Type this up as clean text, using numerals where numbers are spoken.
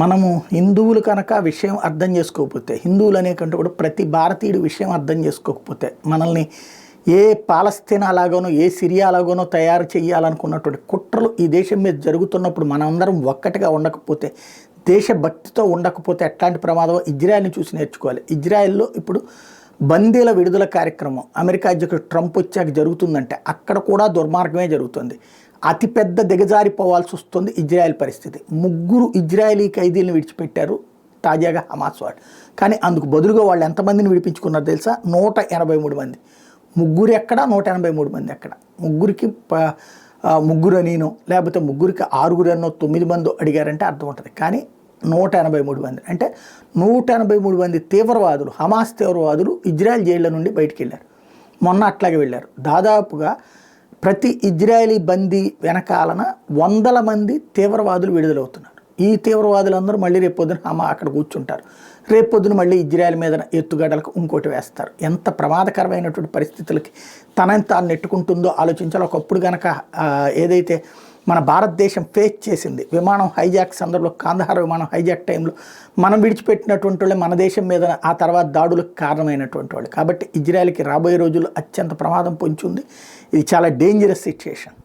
మనము హిందువులు కనుక విషయం అర్థం చేసుకోకపోతే, హిందువులు అనే కంటే కూడా ప్రతి భారతీయుడు విషయం అర్థం చేసుకోకపోతే, మనల్ని ఏ పాలస్తీనా అలాగానో ఏ సిరియా అలాగానో తయారు చేయాలనుకున్నటువంటి కుట్రలు ఈ దేశం మీద జరుగుతున్నప్పుడు మనందరం ఒక్కటిగా ఉండకపోతే, దేశభక్తితో ఉండకపోతే ఎట్లాంటి ప్రమాదం ఇజ్రాయెల్ని చూసి నేర్చుకోవాలి. ఇజ్రాయెల్లో ఇప్పుడు బందీల విడుదల కార్యక్రమం అమెరికా అధ్యక్షుడు ట్రంప్ వచ్చాక జరుగుతుందంటే అక్కడ కూడా దుర్మార్గమే జరుగుతుంది. అతిపెద్ద దిగజారిపోవాల్సి వస్తుంది ఇజ్రాయెల్ పరిస్థితి. 3 ఇజ్రాయలీ ఖైదీలను విడిచిపెట్టారు తాజాగా హమాస్ వాడు. కానీ అందుకు బదులుగా వాళ్ళు ఎంతమందిని విడిపించుకున్నారో తెలుసా? 183 మంది. 3 ఎక్కడ, 183 మంది ఎక్కడ? ముగ్గురికి 3 అనినో లేకపోతే ముగ్గురికి 6 అన్నో 9 మందో అడిగారంటే అర్థం ఉంటుంది. కానీ 183 మంది అంటే 183 మంది తీవ్రవాదులు, హమాస్ తీవ్రవాదులు ఇజ్రాయెల్ జైళ్ళ నుండి బయటికి వెళ్ళారు. మొన్న అట్లాగే వెళ్ళారు. దాదాపుగా ప్రతి ఇజ్రాయలీ బందీ వెనకాలన 100 మంది తీవ్రవాదులు విడుదలవుతున్నారు. ఈ తీవ్రవాదులందరూ మళ్ళీ రేపొద్దున అక్కడ కూర్చుంటారు. రేపొద్దున మళ్ళీ ఇజ్రాయెల్ మీద ఎత్తుగడలకు ఇంకోటి వేస్తారు. ఎంత ప్రమాదకరమైనటువంటి పరిస్థితులకి తనని తాను నెట్టుకుంటుందో ఆలోచించాలి. ఒకప్పుడు కనుక ఏదైతే మన భారతదేశం ఫేస్ చేసింది విమానం హైజాక్ సందర్భంలో, కాందహార్ విమానం హైజాక్ టైంలో మనం విడిచిపెట్టినటువంటి వాళ్ళే మన దేశం మీద ఆ తర్వాత దాడులకు కారణమైనటువంటి వాళ్ళు. కాబట్టి ఇజ్రాయెల్కి రాబోయే రోజుల్లో అత్యంత ప్రమాదం పొంచి ఉంది. ఇది చాలా డేంజరస్ సిచ్యుయేషన్.